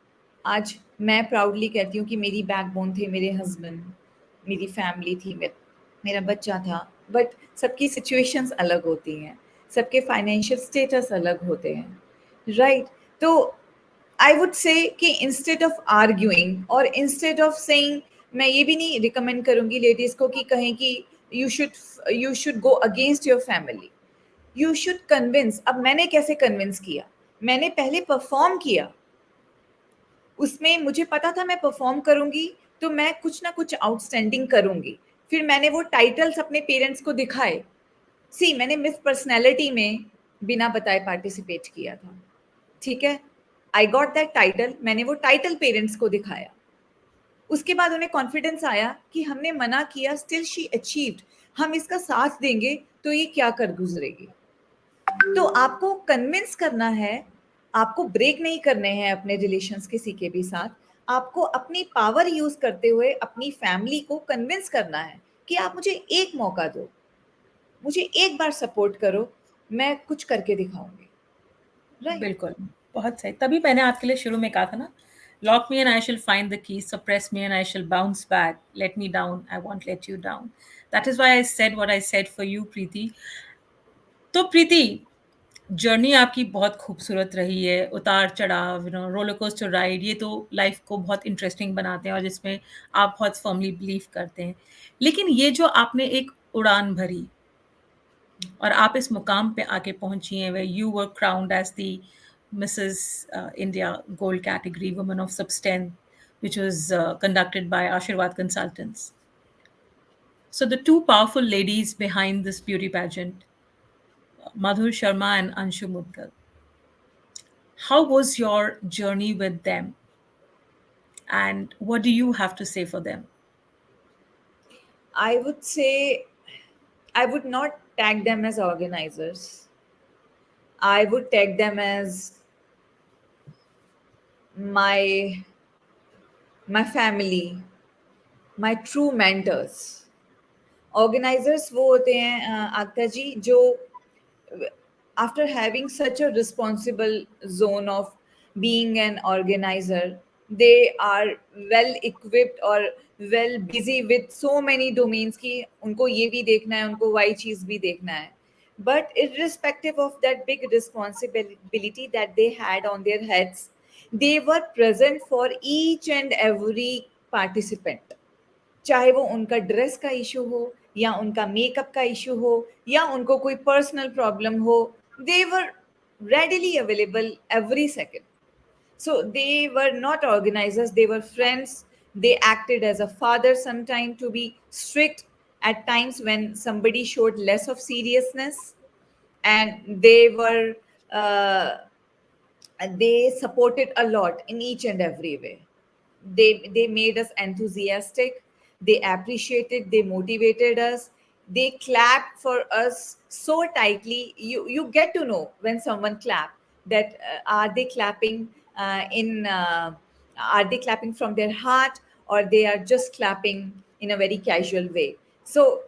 S2: आज मैं प्राउडली कहती हूँ कि मेरी बैकबोन थे मेरे हस्बैंड, मेरी फैमिली थी, मेरा बच्चा था। बट सबकी सिचुएशंस अलग होती हैं, सबके फाइनेंशियल स्टेटस अलग होते हैं। राइट, तो आई वुड से कि इंस्टेड ऑफ आर्ग्यूइंग और इंस्टेड ऑफ सेइंग, मैं ये भी नहीं रिकमेंड करूंगी लेडीज को कि कहें कि you should go against your family. You should convince. अब मैंने कैसे कन्विंस किया? मैंने पहले परफॉर्म किया, उसमें मुझे पता था मैं परफॉर्म करूंगी तो मैं कुछ ना कुछ आउटस्टैंडिंग करूंगी। फिर मैंने वो टाइटल्स अपने पेरेंट्स को दिखाए। सी, मैंने मिस पर्सनैलिटी में बिना बताए पार्टिसिपेट किया था, ठीक है? आई गॉट दैट टाइटल, मैंने वो टाइटल पेरेंट्स को दिखाया। उसके बाद उन्हें कॉन्फिडेंस आया कि हमने मना किया, स्टिल शी अचीव्ड, हम इसका साथ देंगे तो ये क्या कर गुजरेगी। तो आपको कन्विंस करना है, आपको ब्रेक नहीं करने हैं अपने रिलेशंस किसी के भी साथ। आपको अपनी पावर यूज करते हुए अपनी फैमिली को कन्विंस करना है कि आप मुझे एक मौका दो, मुझे एक बार सपोर्ट करो, मैं कुछ करके दिखाऊंगी। राइट।
S1: बिल्कुल, बहुत सही। तभी मैंने आपके लिए शुरू में कहा था ना, lock me and I shall find the key, suppress me and I shall bounce back, let me down, I won't let you down. That is why I said what I said for you, Preeti. तो Preeti, journey आपकी बहुत खूबसूरत रही है, उतार-चढ़ाव, roller coaster ride, ये तो life को बहुत इंटरेस्टिंग बनाते हैं और जिसमें आप बहुत फर्मली बिलीव करते हैं। लेकिन ये जो आपने एक उड़ान भरी और आप इस मुकाम पे आके पहुँची हैं, where you were crowned as the Mrs. India Gold Category Woman of Substance, which was conducted by Ashirwad Consultants. So the two powerful ladies behind this beauty pageant, Madhur Sharma and Anshu Mudgal. How was your journey with them, and what do you have to say for them?
S2: I would say I would not tag them as organizers. I would tag them as my my family, my true mentors. Organisers वो होते हैं आक्ता जी जो after having such a responsible zone of being an organizer, they are well equipped or well busy with so many domains कि उनको ये भी देखना है, उनको वाई चीज भी देखना है. But irrespective of that big responsibility that they had on their heads, they were present for each and every participant. चाहे वो उनका ड्रेस का इशू हो या उनका मेकअप का इशू हो या उनको कोई पर्सनल प्रॉब्लम हो, दे वर readily available every second. So they were not organizers, they were friends. They acted as a father sometime to be strict at times when somebody showed less of seriousness. And they were they supported a lot in each and every way. They made us enthusiastic, they appreciated, they motivated us, they clapped for us so tightly. You get to know when someone clap that are they clapping in are they clapping from their heart or they are just clapping in a very casual way. So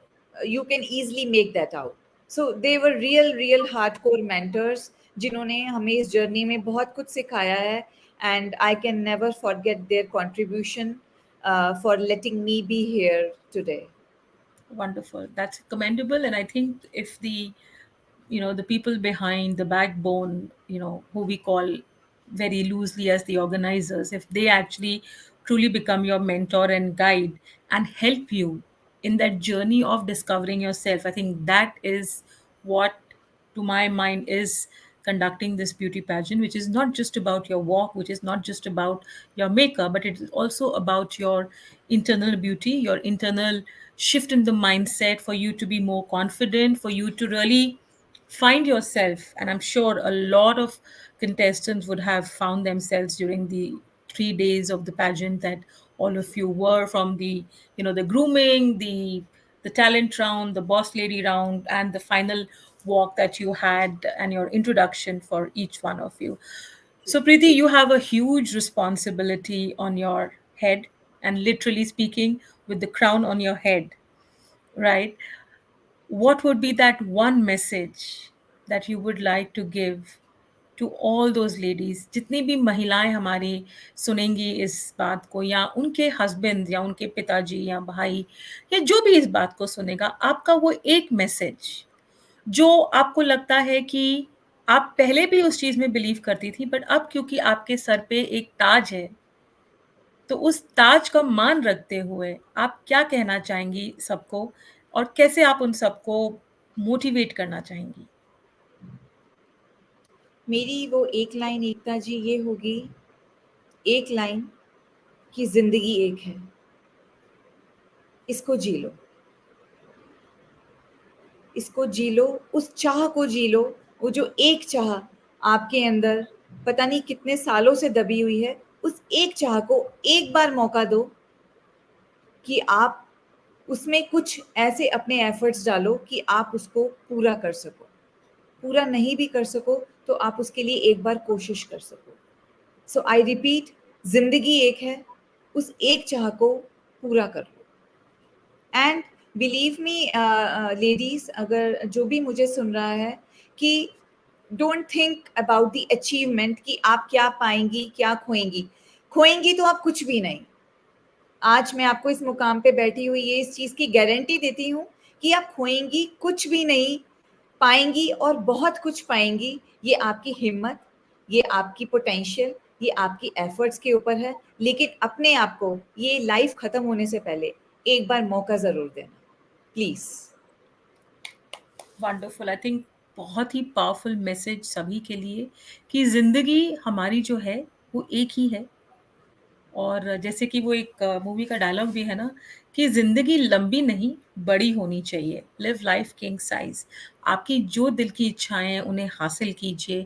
S2: you can easily make that out. So they were real hardcore mentors जिन्होंने हमें इस journey में बहुत कुछ सिखाया है. And I can never forget their contribution for letting me be here today.
S1: Wonderful. That's commendable. And I think if the people behind the backbone, who we call very loosely as the organizers, if they actually truly become your mentor and guide and help you in that journey of discovering yourself, I think that is what, to my mind, is conducting this beauty pageant, which is not just about your walk, which is not just about your makeup, but it is also about your internal beauty, your internal shift in the mindset for you to be more confident, for you to really find yourself. And I'm sure a lot of contestants would have found themselves during the 3 days of the pageant that all of you were, from the, the grooming, the talent round, the boss lady round, and the final walk that you had, and your introduction for each one of you. So, Preeti, you have a huge responsibility on your head, and literally speaking, with the crown on your head, right? What would be that one message that you would like to give to all those ladies, जितनी भी महिलाएं हमारी सुनेंगी इस बात को, या उनके husband या उनके पिताजी या भाई, या जो भी इस बात को सुनेगा, आपका वो एक मैसेज जो आपको लगता है कि आप पहले भी उस चीज में बिलीव करती थी, बट अब क्योंकि आपके सर पे एक ताज है, तो उस ताज का मान रखते हुए आप क्या कहना चाहेंगी सबको, और कैसे आप उन सबको मोटिवेट करना चाहेंगी?
S2: मेरी वो एक लाइन एकता जी ये होगी, एक लाइन, कि जिंदगी एक है, इसको जी लो, इसको जी लो, उस चाह को जी लो, वो जो एक चाह आपके अंदर पता नहीं कितने सालों से दबी हुई है, उस एक चाह को एक बार मौका दो कि आप उसमें कुछ ऐसे अपने एफर्ट्स डालो कि आप उसको पूरा कर सको। पूरा नहीं भी कर सको तो आप उसके लिए एक बार कोशिश कर सको। सो आई रिपीट, जिंदगी एक है, उस एक चाह को पूरा कर लो। एंड बिलीव मी लेडीज, अगर जो भी मुझे सुन रहा है, कि don't think about the achievement कि आप क्या पाएंगी क्या खोएंगी। खोएंगी तो आप कुछ भी नहीं। आज मैं आपको इस मुकाम पे बैठी हुई ये इस चीज़ की गारंटी देती हूँ कि आप खोएंगी कुछ भी नहीं, पाएंगी और बहुत कुछ पाएंगी। ये आपकी हिम्मत, ये आपकी पोटेंशियल, ये आपकी एफर्ट्स के ऊपर है। लेकिन अपने आप को ये लाइफ ख़त्म होने से पहले एक बार मौका ज़रूर देना, प्लीज़।
S1: वंडरफुल, आई थिंक बहुत ही पावरफुल मैसेज सभी के लिए, कि जिंदगी हमारी जो है वो एक ही है। और जैसे कि वो एक मूवी का डायलॉग भी है ना, कि जिंदगी लंबी नहीं, बड़ी होनी चाहिए, लिव लाइफ किंग साइज। आपकी जो दिल की इच्छाएं हैं उन्हें हासिल कीजिए।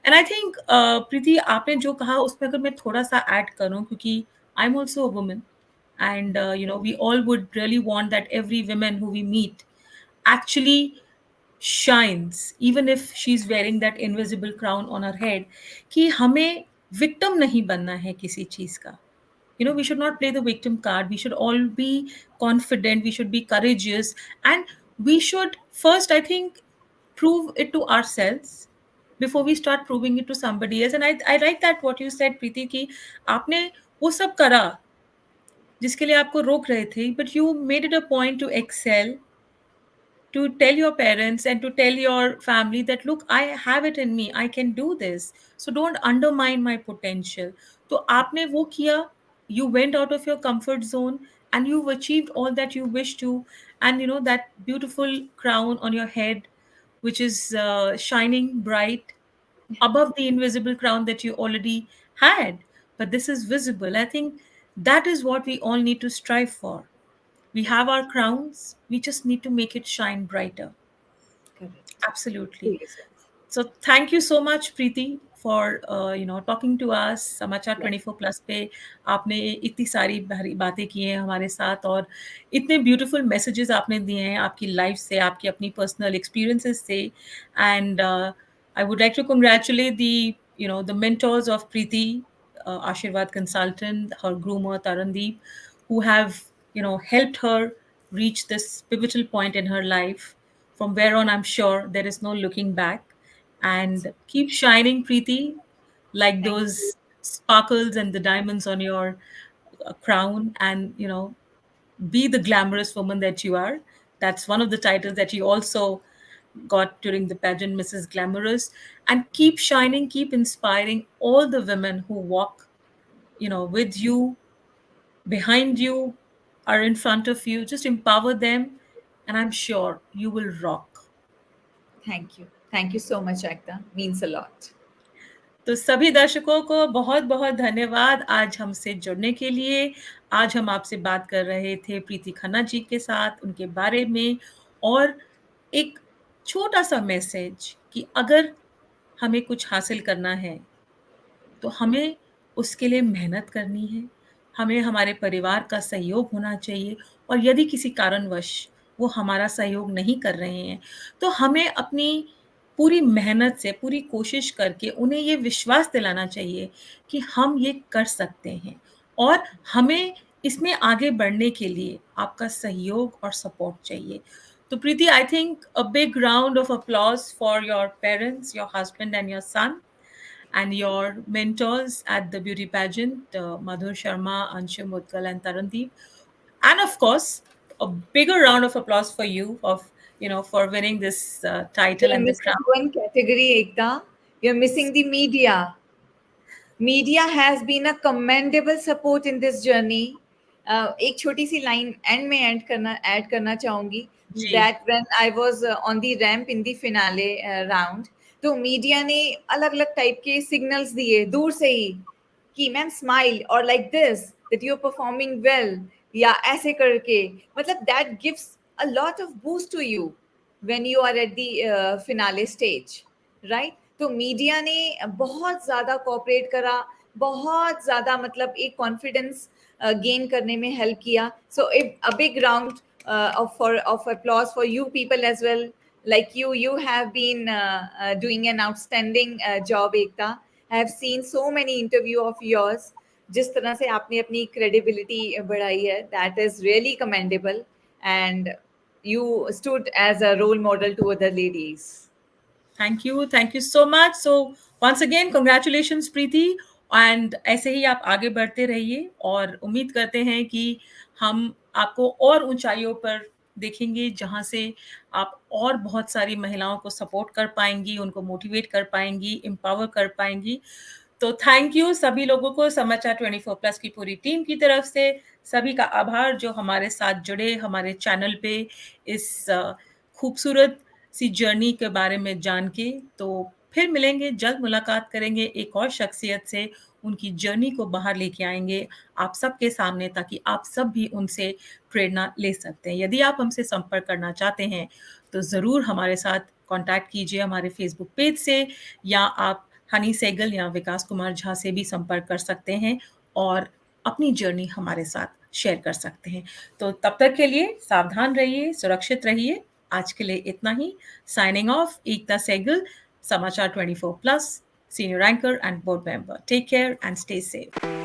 S1: एंड आई थिंक प्रीति, आपने जो कहा उसमें अगर मैं थोड़ा सा ऐड करूं, क्योंकि I am also a woman, and we all would really want that every woman who we meet actually shines, even if she's wearing that invisible crown on her head, कि हमें victim नहीं बनना है किसी चीज का। We should not play the victim card. We should all be confident, we should be courageous, and we should first, I think, prove it to ourselves before we start proving it to somebody else. And I like that what you said, Preeti, कि आपने वो सब करा जिसके लिए आपको रोक रहे थे, but you made it a point to excel, to tell your parents and to tell your family that, look, I have it in me, I can do this, so don't undermine my potential. तो आपने वो किया, you went out of your comfort zone, and you've achieved all that you wish to. And that beautiful crown on your head, which is shining bright above the invisible crown that you already had, but this is visible. I think that is what we all need to strive for. We have our crowns, we just need to make it shine brighter.
S2: Correct.
S1: Absolutely.
S2: Truly so.
S1: So thank you so much, Preeti, for talking to us. समाचार
S2: या
S1: 24 plus पे आपने इतनी सारी भारी बातें की हैं हमारे साथ, और इतने ब्यूटीफुल मैसेजेस आपने दिए हैं आपकी लाइफ से, आपकी अपनी पर्सनल एक्सपीरियंसेस से। And I would like to congratulate the mentors of Preeti, Ashirwad consultant, her groomer Tarandeep, who have helped her reach this pivotal point in her life, from where on I'm sure there is no looking back. And keep shining, Preeti, like
S2: thank
S1: those
S2: you.
S1: sparkles and the diamonds on your crown, and be the glamorous woman that you are. That's one of the titles that you also got during the pageant, Mrs. Glamorous. And keep shining, keep inspiring all the women who walk with you, behind you, are in front of you. Just empower them, and I'm sure you will rock.
S2: Thank you. Thank you so much, Ekta. Means a lot.
S1: तो सभी दर्शकों को बहुत-बहुत धन्यवाद आज हमसे जुड़ने के लिए। आज हम आपसे बात कर रहे थे प्रीति खन्ना जी के साथ, उनके बारे में और एक छोटा-सा मैसेज कि अगर हमें कुछ हासिल करना है, तो हमें उसके लिए मेहनत करनी है, हमें हमारे परिवार का सहयोग होना चाहिए और यदि किसी कारणवश वो हमारा सहयोग नहीं कर रहे हैं, तो हमें अपनी पूरी मेहनत से, पूरी कोशिश करके उन्हें ये विश्वास दिलाना चाहिए कि हम ये कर सकते हैं और हमें इसमें आगे बढ़ने के लिए आपका सहयोग और सपोर्ट चाहिए। तो Preeti, I think a big round of applause for your parents, your husband and your son and your mentors at the beauty pageant, Madhur Sharma, Anshu Mutkal, and Tarandeep. And of course, a bigger round of applause for you for winning this title
S2: You're
S1: and the
S2: missing
S1: crown.
S2: one category, Ekta. You're missing the media. Media has been a commendable support in this journey. एक छोटी सी line end में add करना चाहूंगी
S1: जी,
S2: that when I was on the ramp in the finale round, तो media ने अलग अलग टाइप के सिग्नल्स दिए दूर से ही कि मैम स्माइल और like this that you are performing well, या ऐसे करके, मतलब that gives a lot of boost to you when you are at the finale stage, right? तो मीडिया ने बहुत ज़्यादा कोऑपरेट करा, बहुत ज़्यादा मतलब एक कॉन्फिडेंस गेन करने में हेल्प किया. So a big round of applause for you people as well. Like you have been doing an outstanding job, Ekta. I have seen so many interview of yours. जिस तरह से आपने अपनी credibility बढ़ाई है, that is really commendable, and you stood as a role model to other ladies.
S1: thank you so much. So once again, congratulations, Preeti. And ऐसे ही आप आगे बढ़ते रहिए और उम्मीद करते हैं कि हम आपको और ऊंचाइयों पर देखेंगे जहां से आप और बहुत सारी महिलाओं को सपोर्ट कर पाएंगी, उनको मोटिवेट कर पाएंगी, एम्पावर कर पाएंगी। तो थैंक यू सभी लोगों को, समाचार 24 प्लस की पूरी टीम की तरफ से सभी का आभार जो हमारे साथ जुड़े, हमारे चैनल पे इस खूबसूरत सी जर्नी के बारे में जान के। तो फिर मिलेंगे, जल्द मुलाकात करेंगे एक और शख्सियत से, उनकी जर्नी को बाहर लेके आएंगे आप सबके सामने ताकि आप सब भी उनसे प्रेरणा ले सकते हैं। यदि आप हमसे संपर्क करना चाहते हैं तो ज़रूर हमारे साथ कॉन्टैक्ट कीजिए हमारे फेसबुक पेज से, या आप हनी सहगल या विकास कुमार झा से भी संपर्क कर सकते हैं और अपनी जर्नी हमारे साथ शेयर कर सकते हैं। तो तब तक के लिए सावधान रहिए, सुरक्षित रहिए। आज के लिए इतना ही। साइनिंग ऑफ, एकता सहगल, समाचार 24 plus, senior anchor and board member. Take care and stay safe.